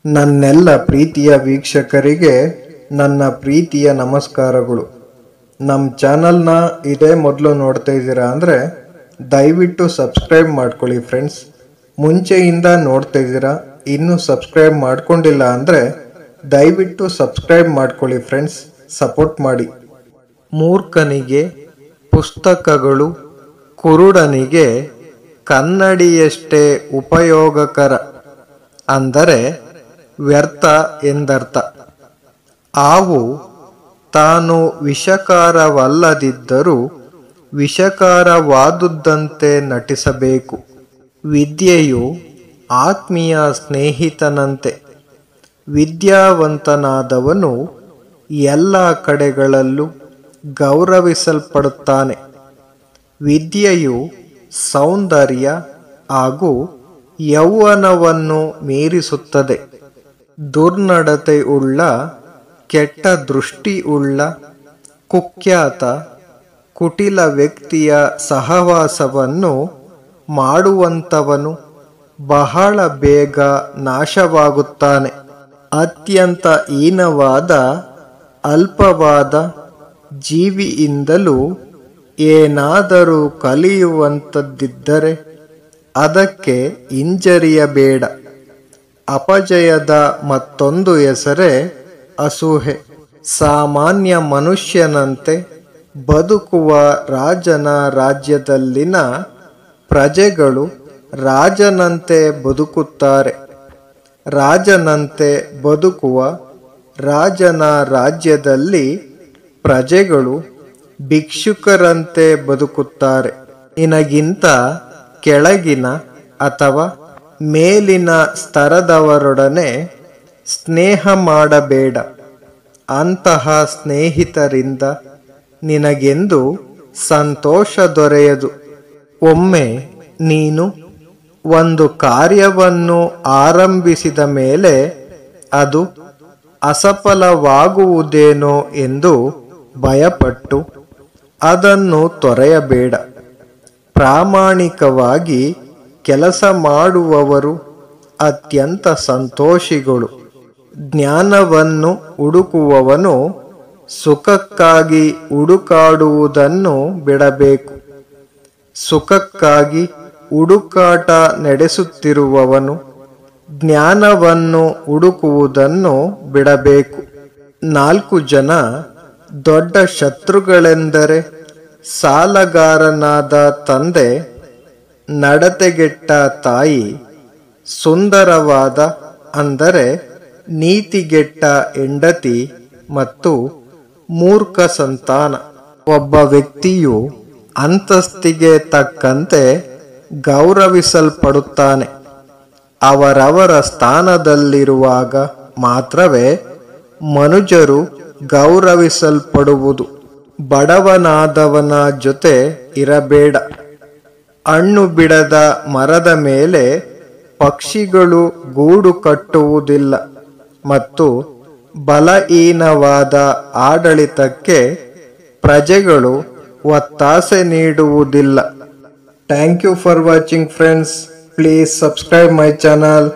ನನ್ನೆಲ್ಲ ಪ್ರೀತಿಯ ವೀಕ್ಷಕರಿಗೆ ನನ್ನ ಪ್ರೀತಿಯ ನಮಸ್ಕಾರಗಳು. ನಮ್ಮ ಚಾನಲ್ನ ಇದೇ ಮೊದಲು ನೋಡ್ತಾ ಇದ್ದೀರಾ ಅಂದರೆ ದಯವಿಟ್ಟು ಸಬ್ಸ್ಕ್ರೈಬ್ ಮಾಡ್ಕೊಳ್ಳಿ ಫ್ರೆಂಡ್ಸ್. ಮುಂಚೆಯಿಂದ ನೋಡ್ತಾ ಇದ್ದೀರಾ, ಇನ್ನೂ ಸಬ್ಸ್ಕ್ರೈಬ್ ಮಾಡ್ಕೊಂಡಿಲ್ಲ ಅಂದರೆ ದಯವಿಟ್ಟು ಸಬ್ಸ್ಕ್ರೈಬ್ ಮಾಡ್ಕೊಳ್ಳಿ ಫ್ರೆಂಡ್ಸ್, ಸಪೋರ್ಟ್ ಮಾಡಿ. ಮೂರ್ಖನಿಗೆ ಪುಸ್ತಕಗಳು, ಕುರುಡನಿಗೆ ಕನ್ನಡಿಯಷ್ಟೇ ಉಪಯೋಗಕರ, ಅಂದರೆ ವ್ಯರ್ಥ ಎಂದರ್ಥ. ಆವು ತಾನು ವಿಷಕಾರವಲ್ಲದಿದ್ದರೂ ವಿಷಕಾರವಾದುದಂತೆ ನಟಿಸಬೇಕು. ವಿದ್ಯೆಯು ಆತ್ಮೀಯ ಸ್ನೇಹಿತನಂತೆ. ವಿದ್ಯಾವಂತನಾದವನು ಎಲ್ಲ ಕಡೆಗಳಲ್ಲೂ ಗೌರವಿಸಲ್ಪಡುತ್ತಾನೆ. ವಿದ್ಯೆಯು ಸೌಂದರ್ಯ ಹಾಗೂ ಯೌವನವನ್ನು ಮೀರಿಸುತ್ತದೆ. ದುರ್ನಡತೆಯುಳ್ಳ, ಕೆಟ್ಟ ದೃಷ್ಟಿಯುಳ್ಳ, ಕುಖ್ಯಾತ, ಕುಟಿಲ ವ್ಯಕ್ತಿಯ ಸಹವಾಸವನ್ನು ಮಾಡುವಂಥವನು ಬಹಳ ಬೇಗ ನಾಶವಾಗುತ್ತಾನೆ. ಅತ್ಯಂತ ಹೀನವಾದ, ಅಲ್ಪವಾದ ಜೀವಿಯಿಂದಲೂ ಏನಾದರೂ ಕಲಿಯುವಂಥದ್ದಿದ್ದರೆ ಅದಕ್ಕೆ ಹಿಂಜರಿಯಬೇಡ. ಅಪಜಯದ ಮತ್ತೊಂದು ಹೆಸರೇ ಅಸೂಹೆ. ಸಾಮಾನ್ಯ ಮನುಷ್ಯನಂತೆ ಬದುಕುವ ರಾಜನ ರಾಜ್ಯದಲ್ಲಿನ ಪ್ರಜೆಗಳು ರಾಜನಂತೆ ಬದುಕುತ್ತಾರೆ. ರಾಜನಂತೆ ಬದುಕುವ ರಾಜನ ರಾಜ್ಯದಲ್ಲಿ ಪ್ರಜೆಗಳು ಭಿಕ್ಷುಕರಂತೆ ಬದುಕುತ್ತಾರೆ. ನಿನಗಿಂತ ಕೆಳಗಿನ ಅಥವಾ ಮೇಲಿನ ಸ್ತರದವರೊಡನೆ ಸ್ನೇಹ ಮಾಡಬೇಡ. ಅಂತಹ ಸ್ನೇಹಿತರಿಂದ ನಿನಗೆಂದು ಸಂತೋಷ ದೊರೆಯದು. ಒಮ್ಮೆ ನೀನು ಒಂದು ಕಾರ್ಯವನ್ನು ಆರಂಭಿಸಿದ ಮೇಲೆ ಅದು ಅಸಫಲವಾಗುವುದೇನೋ ಎಂದು ಭಯಪಟ್ಟು ಅದನ್ನು ತೊರೆಯಬೇಡ. ಪ್ರಾಮಾಣಿಕವಾಗಿ ಕೆಲಸ ಮಾಡುವವರು ಅತ್ಯಂತ ಸಂತೋಷಿಗಳು. ಜ್ಞಾನವನ್ನು ಹುಡುಕುವವನು ಸುಖಕ್ಕಾಗಿ ಹುಡುಕಾಡುವುದನ್ನು ಬಿಡಬೇಕು. ಸುಖಕ್ಕಾಗಿ ಹುಡುಕಾಟ ನಡೆಸುತ್ತಿರುವವನು ಜ್ಞಾನವನ್ನು ಹುಡುಕುವುದನ್ನು ಬಿಡಬೇಕು. 4 ಜನ ದೊಡ್ಡ ಶತ್ರುಗಳೆಂದರೆ ಸಾಲಗಾರನಾದ ತಂದೆ, ನಡತೆಗೆಟ್ಟ ತಾಯಿ, ಸುಂದರವಾದ ಅಂದರೆ ನೀತಿಗೆಟ್ಟ ಹೆಂಡತಿ ಮತ್ತು ಮೂರ್ಖ ಸಂತಾನ. ಒಬ್ಬ ವ್ಯಕ್ತಿಯು ಅಂತಸ್ತಿಗೆ ತಕ್ಕಂತೆ ಗೌರವಿಸಲ್ಪಡುತ್ತಾನೆ. ಅವರವರ ಸ್ಥಾನದಲ್ಲಿರುವಾಗ ಮಾತ್ರವೇ ಮನುಜರು ಗೌರವಿಸಲ್ಪಡುವುದು. ಬಡವನಾದವನ ಜೊತೆ ಇರಬೇಡ. ಹಣ್ಣು ಬಿಡದ ಮರದ ಮೇಲೆ ಪಕ್ಷಿಗಳು ಗೂಡು ಕಟ್ಟುವುದಿಲ್ಲ ಮತ್ತು ಬಲಹೀನವಾದ ಆಡಳಿತಕ್ಕೆ ಪ್ರಜೆಗಳು ಒತ್ತಾಸೆ ನೀಡುವುದಿಲ್ಲ. Thank you for watching friends. Please subscribe my channel.